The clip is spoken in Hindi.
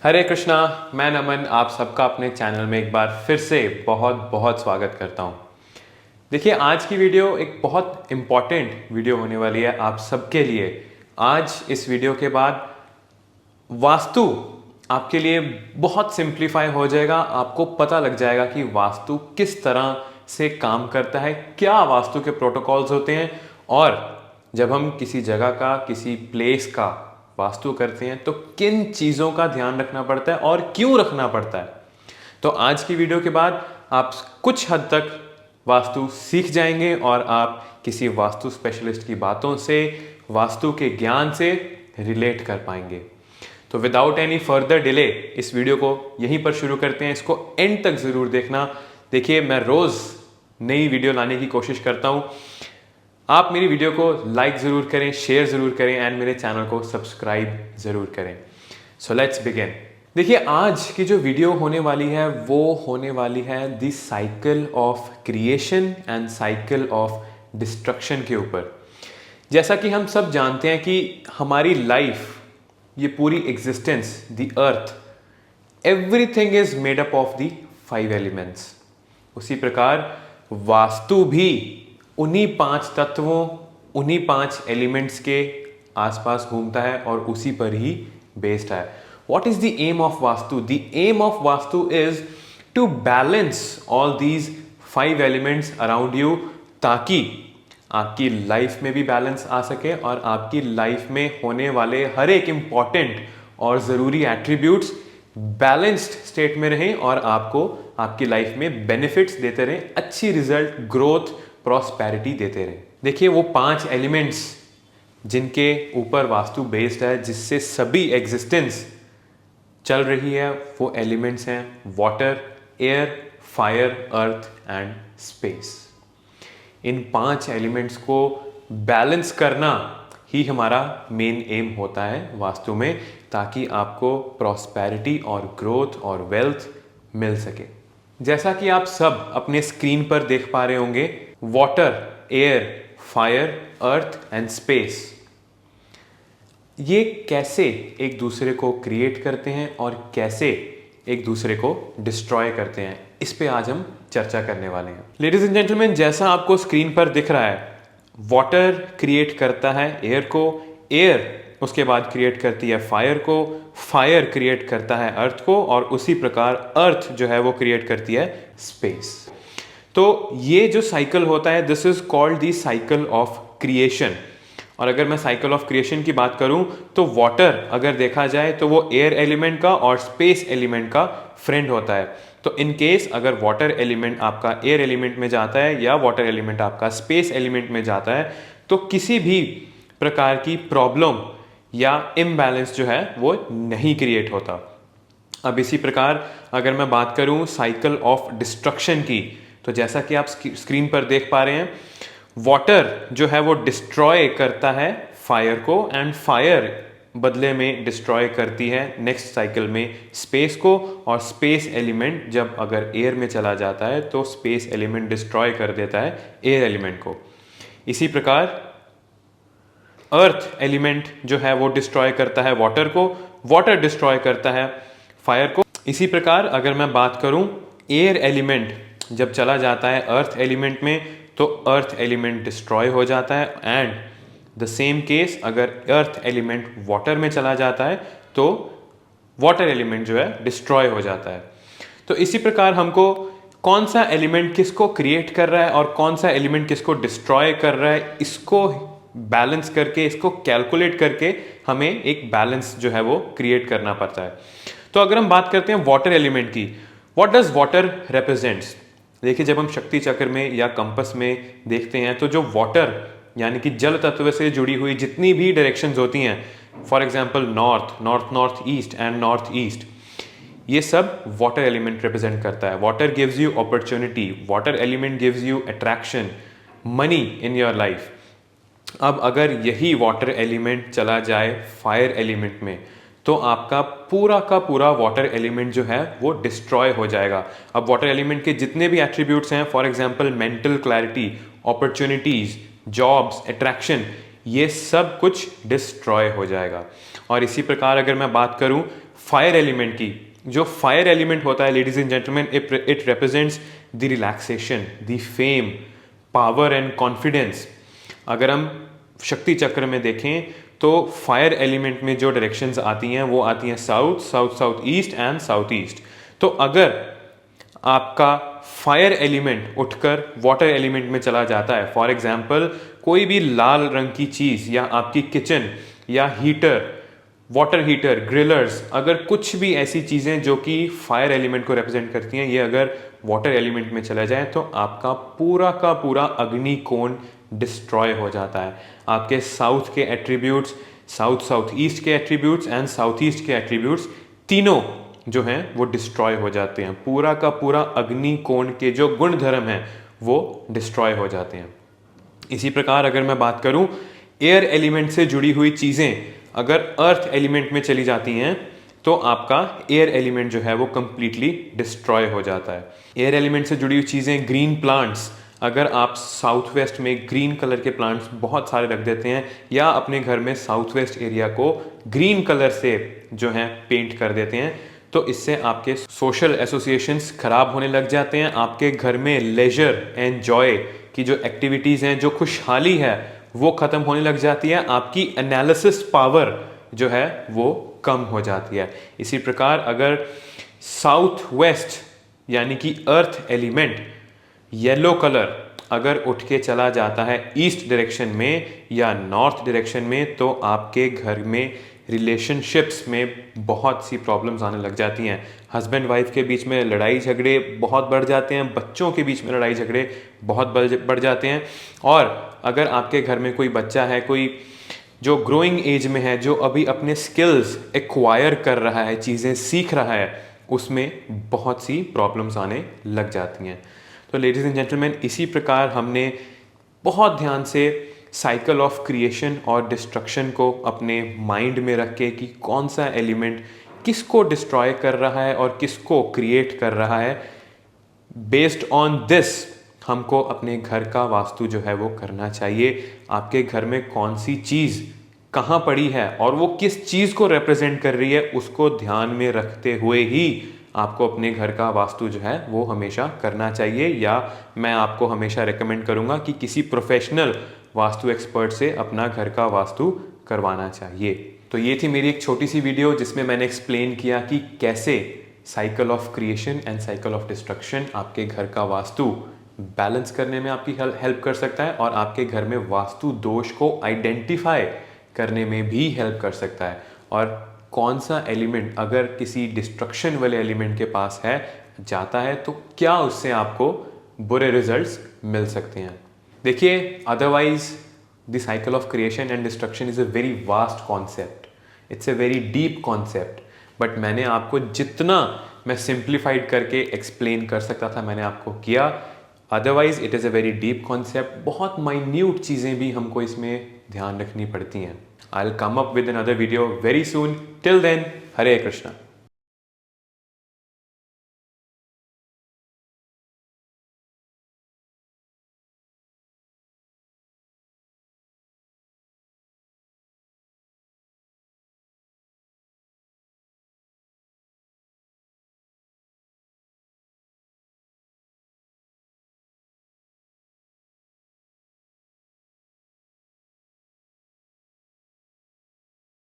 हरे कृष्णा। मैं नमन आप सबका अपने चैनल में एक बार फिर से बहुत बहुत स्वागत करता हूँ। देखिए, आज की वीडियो एक बहुत इम्पॉर्टेंट वीडियो होने वाली है आप सबके लिए। आज इस वीडियो के बाद वास्तु आपके लिए बहुत सिंप्लीफाई हो जाएगा। आपको पता लग जाएगा कि वास्तु किस तरह से काम करता है, क्या वास्तु के प्रोटोकॉल्स होते हैं, और जब हम किसी जगह का, किसी प्लेस का वास्तु करते हैं तो किन चीज़ों का ध्यान रखना पड़ता है और क्यों रखना पड़ता है। तो आज की वीडियो के बाद आप कुछ हद तक वास्तु सीख जाएंगे और आप किसी वास्तु स्पेशलिस्ट की बातों से, वास्तु के ज्ञान से रिलेट कर पाएंगे। तो विदाउट एनी फर्दर डिले इस वीडियो को यहीं पर शुरू करते हैं। इसको एंड तक ज़रूर देखना। देखिए, मैं रोज़ नई वीडियो लाने की कोशिश करता हूँ। आप मेरी वीडियो को लाइक ज़रूर करें, शेयर ज़रूर करें एंड मेरे चैनल को सब्सक्राइब ज़रूर करें। So let's begin. देखिए, आज की जो वीडियो होने वाली है वो होने वाली है the cycle of creation and cycle of destruction के ऊपर। जैसा कि हम सब जानते हैं कि हमारी लाइफ, ये पूरी existence, the earth, everything is made up of the 5 elements. उसी प्रकार वास्तु भी उन्हीं 5 तत्वों, उन्हीं 5 एलिमेंट्स के आसपास घूमता है और उसी पर ही बेस्ड है। What is the aim of Vastu? The aim of Vastu is to balance all these 5 elements around you, ताकि आपकी लाइफ में भी बैलेंस आ सके और आपकी लाइफ में होने वाले हर एक इंपॉर्टेंट और ज़रूरी एट्रीब्यूट्स बैलेंस्ड स्टेट में रहें और आपको आपकी लाइफ में बेनिफिट्स देते रहें, अच्छी रिजल्ट, ग्रोथ, प्रॉस्पेरिटी देते रहें। देखिए, वो 5 एलिमेंट्स जिनके ऊपर वास्तु बेस्ड है, जिससे सभी एग्जिस्टेंस चल रही है, वो एलिमेंट्स हैं water, air, fire, earth and space. In 5 elements को बैलेंस करना ही हमारा मेन एम होता है वास्तु में, ताकि आपको प्रॉस्पेरिटी और ग्रोथ और वेल्थ मिल सके। जैसा कि आप सब अपने स्क्रीन पर देख पा रहे होंगे, water, air, fire, earth and space, ये कैसे एक दूसरे को क्रिएट करते हैं और कैसे एक दूसरे को डिस्ट्रॉय करते हैं, इस पे आज हम चर्चा करने वाले हैं। लेडीज एंड जेंटलमैन, जैसा आपको स्क्रीन पर दिख रहा है, वाटर क्रिएट करता है एयर को, एयर उसके बाद क्रिएट करती है फायर को, फायर क्रिएट करता है अर्थ को, और उसी प्रकार अर्थ जो है वो क्रिएट करती है स्पेस। तो ये जो साइकिल होता है, this is called the cycle of creation. और अगर मैं साइकिल ऑफ क्रिएशन की बात करूं तो वाटर अगर देखा जाए तो वो एयर एलिमेंट का और स्पेस एलिमेंट का फ्रेंड होता है। तो इन केस अगर वाटर एलिमेंट आपका एयर एलिमेंट में जाता है या वाटर एलिमेंट आपका स्पेस एलिमेंट में जाता है, तो किसी भी प्रकार की प्रॉब्लम या इम्बैलेंस जो है वो नहीं क्रिएट होता। अब इसी प्रकार अगर मैं बात करूं साइकिल ऑफ डिस्ट्रक्शन की, तो जैसा कि आप स्क्रीन पर देख पा रहे हैं, वाटर जो है वो डिस्ट्रॉय करता है फायर को एंड फायर बदले में डिस्ट्रॉय करती है नेक्स्ट साइकिल में स्पेस को, और स्पेस एलिमेंट जब अगर एयर में चला जाता है तो स्पेस एलिमेंट डिस्ट्रॉय कर देता है एयर एलिमेंट को। इसी प्रकार अर्थ एलिमेंट जो है वो डिस्ट्रॉय करता है वाटर को, वाटर डिस्ट्रॉय करता है फायर को। इसी प्रकार अगर मैं बात करूं एयर एलिमेंट जब चला जाता है अर्थ एलिमेंट में तो अर्थ एलिमेंट डिस्ट्रॉय हो जाता है, एंड द सेम केस अगर अर्थ एलिमेंट वाटर में चला जाता है तो वाटर एलिमेंट जो है डिस्ट्रॉय हो जाता है। तो इसी प्रकार हमको कौन सा एलिमेंट किसको क्रिएट कर रहा है और कौन सा एलिमेंट किसको डिस्ट्रॉय कर रहा है, इसको बैलेंस करके, इसको कैलकुलेट करके हमें एक बैलेंस जो है वो क्रिएट करना पड़ता है। तो अगर हम बात करते हैं वाटर एलिमेंट की, व्हाट डज वाटर रिप्रेजेंट्स। देखिए, जब हम शक्ति चक्र में या कंपस में देखते हैं तो जो वाटर यानी कि जल तत्व से जुड़ी हुई जितनी भी डायरेक्शंस होती हैं, for example north, north north east and north east, ये सब वाटर एलिमेंट रिप्रेजेंट करता है। Water gives you opportunity, water element gives you attraction, money in your life. अब अगर यही वाटर एलिमेंट चला जाए फायर एलिमेंट में तो आपका पूरा का पूरा वाटर एलिमेंट जो है वो डिस्ट्रॉय हो जाएगा। अब वाटर एलिमेंट के जितने भी एट्रीब्यूट्स हैं, for example mental clarity, opportunities, jobs, attraction, ये सब कुछ डिस्ट्रॉय हो जाएगा। और इसी प्रकार अगर मैं बात करूं फायर एलिमेंट की, जो फायर एलिमेंट होता है ladies and gentleman, it represents the relaxation, the fame, power and confidence. अगर हम शक्ति चक्र में देखें तो फायर एलिमेंट में जो डायरेक्शंस आती हैं वो आती हैं south, south south east and south east. तो अगर आपका फायर एलिमेंट उठकर वाटर एलिमेंट में चला जाता है, फॉर एग्जाम्पल कोई भी लाल रंग की चीज या आपकी किचन या हीटर, वाटर हीटर, ग्रिलर्स, अगर कुछ भी ऐसी चीजें जो कि फायर एलिमेंट को रिप्रेजेंट करती हैं, ये अगर वाटर एलिमेंट में चला जाए तो आपका पूरा का पूरा अग्निकोण डिस्ट्रॉय हो जाता है। आपके साउथ के एट्रीब्यूट्स, साउथ साउथ ईस्ट के एट्रीब्यूट्स एंड साउथ ईस्ट के एट्रीब्यूट्स तीनों जो हैं वो डिस्ट्रॉय हो जाते हैं। पूरा का पूरा अग्निकोण के जो गुण धर्म हैं वो डिस्ट्रॉय हो जाते हैं। इसी प्रकार अगर मैं बात करूं एयर एलिमेंट से जुड़ी हुई चीजें अगर अर्थ एलिमेंट में चली जाती हैं तो आपका एयर एलिमेंट जो है वो कंप्लीटली डिस्ट्रॉय हो जाता है। एयर एलिमेंट से जुड़ी हुई चीजें, ग्रीन प्लांट्स, अगर आप साउथ वेस्ट में ग्रीन कलर के प्लांट्स बहुत सारे रख देते हैं या अपने घर में साउथ वेस्ट एरिया को ग्रीन कलर से जो है पेंट कर देते हैं, तो इससे आपके सोशल एसोसिएशंस खराब होने लग जाते हैं। आपके घर में लेजर एंड जॉय की जो एक्टिविटीज हैं, जो खुशहाली है वो खत्म होने लग जाती है। आपकी एनालिसिस पावर जो है वो कम हो जाती है। इसी प्रकार अगर साउथ वेस्ट यानी कि अर्थ एलिमेंट येलो कलर अगर उठ के चला जाता है ईस्ट डायरेक्शन में या नॉर्थ डायरेक्शन में, तो आपके घर में रिलेशनशिप्स में बहुत सी प्रॉब्लम्स आने लग जाती हैं। हस्बैंड वाइफ के बीच में लड़ाई झगड़े बहुत बढ़ जाते हैं, बच्चों के बीच में लड़ाई झगड़े बहुत बढ़ जाते हैं। और अगर आपके घर में कोई बच्चा है, कोई जो ग्रोइंग एज में है, जो अभी अपने स्किल्स एक्वायर कर रहा है, चीज़ें सीख रहा है, उसमें बहुत सी प्रॉब्लम्स आने लग जाती हैं। तो लेडीज एंड जेंटलमैन, इसी प्रकार हमने बहुत ध्यान से साइकिल ऑफ क्रिएशन और डिस्ट्रक्शन को अपने माइंड में रख के कि कौन सा एलिमेंट किसको डिस्ट्रॉय कर रहा है और किसको क्रिएट कर रहा है, बेस्ड ऑन दिस हमको अपने घर का वास्तु जो है वो करना चाहिए। आपके घर में कौन सी चीज़ कहाँ पड़ी है और वो किस चीज़ को रिप्रेजेंट कर रही है, उसको ध्यान में रखते हुए ही आपको अपने घर का वास्तु जो है वो हमेशा करना चाहिए। या मैं आपको हमेशा रेकमेंड करूँगा कि किसी प्रोफेशनल वास्तु एक्सपर्ट से अपना घर का वास्तु करवाना चाहिए। तो ये थी मेरी एक छोटी सी वीडियो जिसमें मैंने एक्सप्लेन किया कि कैसे cycle of creation and cycle of destruction आपके घर का वास्तु बैलेंस करने में आपकी हेल्प कर सकता है और आपके घर में वास्तु दोष को आइडेंटिफाई करने में भी हेल्प कर सकता है। और कौन सा एलिमेंट अगर किसी डिस्ट्रक्शन वाले एलिमेंट के पास है जाता है तो क्या उससे आपको बुरे रिजल्ट्स मिल सकते हैं। देखिए, otherwise the cycle of creation and destruction is a very vast concept, it's a very deep concept, but मैंने आपको जितना मैं सिंप्लीफाइड करके एक्सप्लेन कर सकता था मैंने आपको किया। Otherwise it is a very deep concept, बहुत माइन्यूट चीज़ें भी हमको इसमें ध्यान रखनी पड़ती हैं। I will come up with another video very soon. Till then, Hare Krishna.